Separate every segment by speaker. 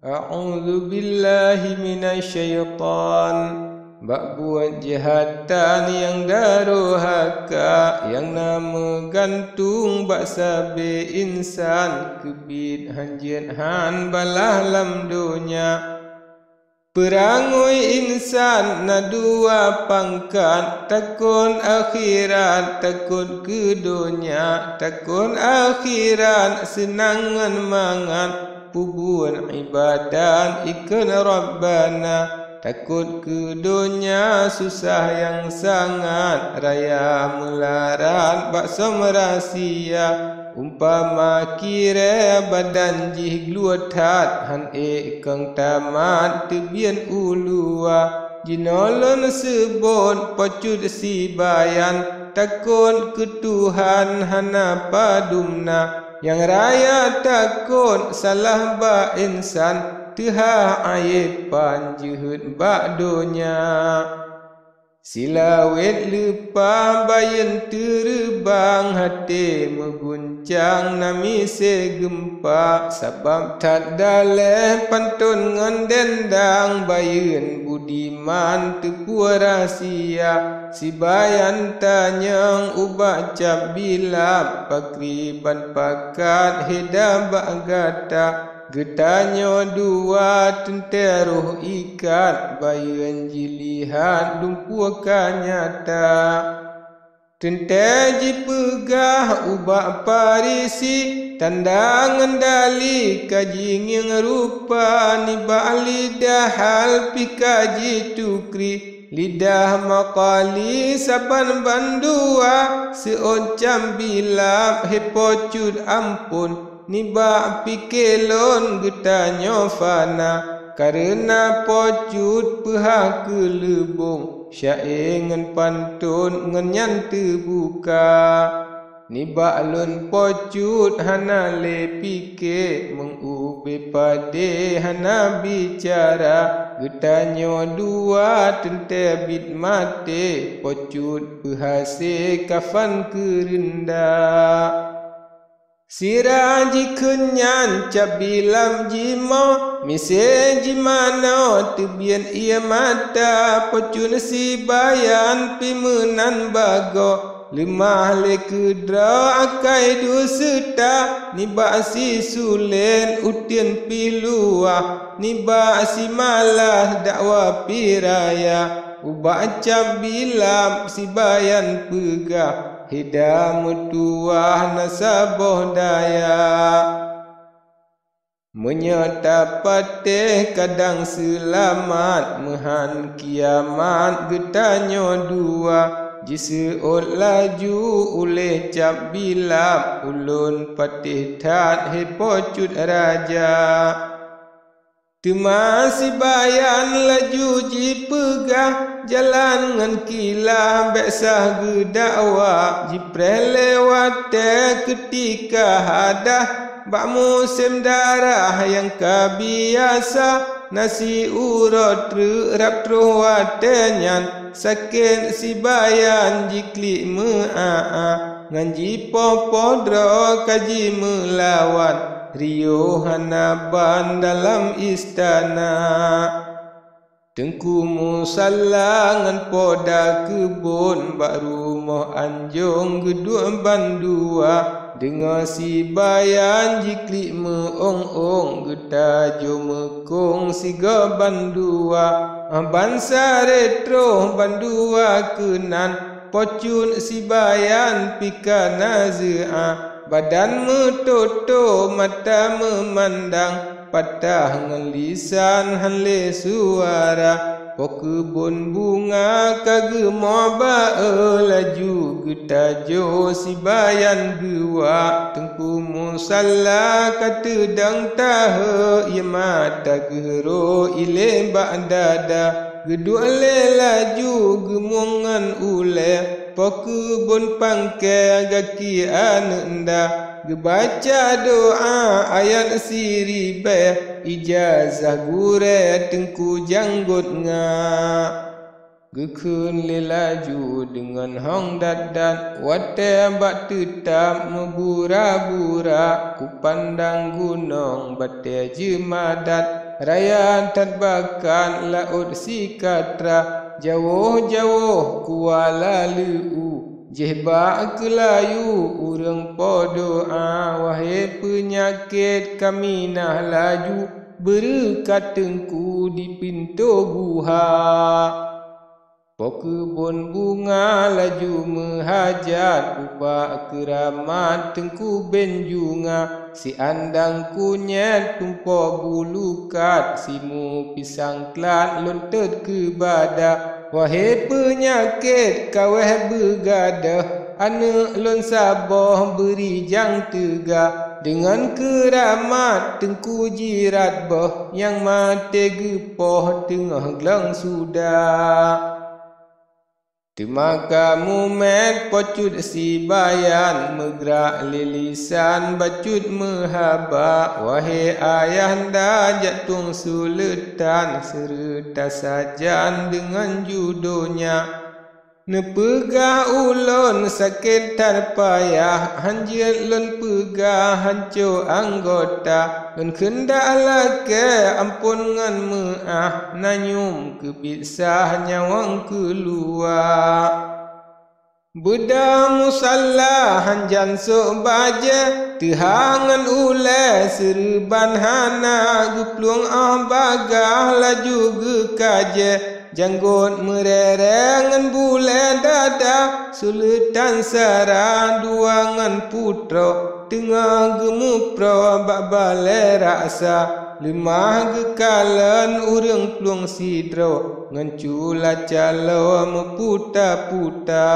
Speaker 1: A'udzu billahi minasyaitan. Bak buat jihatan yang daruhaka, yang nama gantung bak sabe insan, kebit hanjian han balah lam dunya. Perangui insan na dua pangkat, takun akhirat takut ke dunia, takun akhirat senangan mangan, pubun ibadat ikun Rabbana. Takut ke dunia susah yang sangat, raya melarat bakso merasia. Umpama kira badan jih gluatat, han kang tamat tebian ulua. Jinolon sebon pocud si bayan, takut ke Tuhan hana padumna. Yang raya takut salah ba insan, Tuha aib panjuhud bak dunia. Silawet lupa bayan terbang, hati mengguncang nami segempa. Sebab tak daleh pantun ngan dendang, bayan budiman tepu rahsia. Si bayan tanyang ubak cap bilap, pakriban pakat heda bak gata. Getanyo dua tenteruh ikat, bayan jilihan dumpukan nyata. Tente jipegah ubak parisi, tanda ngendali kaji yang rupa. Nibak lidah hal pikaji tukri, lidah makali saban bandua. Seoncam bilap hepocud ampun, nibak pikelon getanyo fana. Karena pocut pehak kelebung, syaingan pantun ngenyan terbuka. Nibak lun pocut hana le pike, mengube pade hana bicara. Getanyo dua tente bit mate, pocut pehase kafan kerendah. Siraji kenyan cabilam jimo, mise jimano tebian ia mata. Pocun si bayan pimenan bago, lemah le kedra akai duseta. Nibak si sulen utian pilua, nibak si malah dakwa piraya. Ubak cabilam si bayan pegah, hidam tuah nasaboh daya. Menyata patih kadang selamat, mehan kiamat getanyo dua. Jiseot laju oleh cap bilap, ulun patih tat hepocut raja. Temasi bayan laju jipegah, jalan ngan kilah beksah gedakwa. Jipreh lewat ketika hadah, bak musim darah yang kabiasa. Nasi urut rap truh watenyan, sakit si bayan jiklik me'a. Nganji popodro kaji melawan, Rio hanaban dalam istana. Tengku musallangan poda kebun, bak rumah anjung geduk bandua. Dengar si bayan jiklik meong-ong, getajo mekong siga bandua. Bansa retro bandua kenan, pocun si bayan pika nazia. Badan metutup mata memandang, patah ngelisan hanle suara. Po kebun bunga kagemo bae, laju getajo si bayan gua. Tengku musalla kata dang tahe, ia mata gero ile bak dada. Geduk le laju gemongan ule, po kebun pangke gaki anenda. Gebaca doa ayat siribe, ijazah gure tengku janggut nga. Gekun lelaju dengan hong dadan, wate bak tetap membura-bura. Ku pandang gunung bate jemadat, raya terbakan laut Sikatra. Jauh-jauh kuala leu, jehbak kelayu urang podoa. Wahai penyakit kami nah laju, berkat tengku di pintu guha. Pokebun bunga laju menghajat, upak keramat tengku benjunga. Si andang kunyet tumpo bulukat, simu pisang klat lontet ke badak. Wahai penyakit kaweh begadah, anak lon saboh beri jang tegak. Dengan keramat tengku jirat boh, yang mati gepoh tengah gelang sudah. Temaka mumet pocut si bayan, megrak lilisan bacut mehaba. Wahai ayahanda jatung suletan, serta sajan dengan judonya. Nepegah ulun sakit terpayah, hanjir lun pegah hancur anggota. Lun kendak lake ampun ngan meah, nanyum kepisah nyawang keluar. Bedah musalla hanjan sok baja, tehangan ule serban hana. Geplung bagah laju gekaje, janggut mererengan bulan dada. Sultan sara duangan putra, tengah gemupro bak balai raksa. Lemah gekalan urang plung sidro, ngancula calo meputa-puta.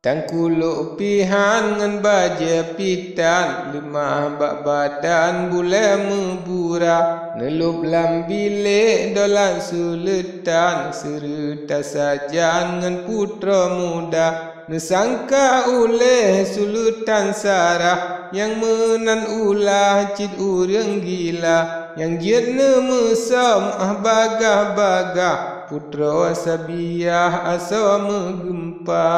Speaker 1: Tangkuluk pihan ngan baja pitan, lemah bak badan boleh membura. Nelup lam bilik dolan suletan, serta sajan ngan putra muda. Nesangka oleh sultan sarah, yang menan ulah cid urang gila. Yang jitna mesam bagah-bagah, putra sabiah asa megempa.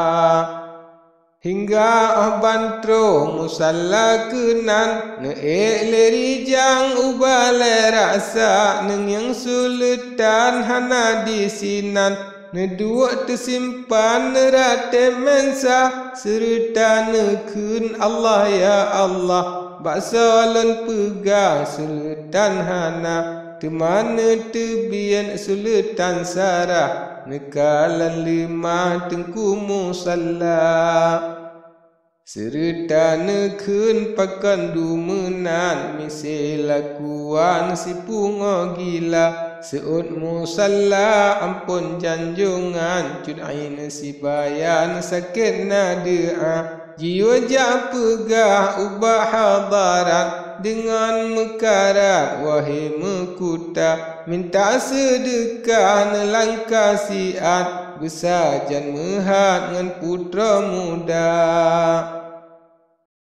Speaker 1: Hingga bantro musalla kenan, leri jang ubale rasa. Neng yang sultan hana di sinan, dua tersimpan nerate mensa. Serta nekun Allah ya Allah, baksa lon pegah sultan hana. Temana tebian sultan sarah, nekalan lima tengku musalla. Serta nekun pakan dumenan, misi lakuan si pungo gila. Seut musalla ampun janjungan, cud ain si bayan sakit nadia. Jiwa jak pegah ubah hadarat, dengan mekarat wahai mekuta. Minta sedekah nelang kasiat, besajan mehat ngan putra muda.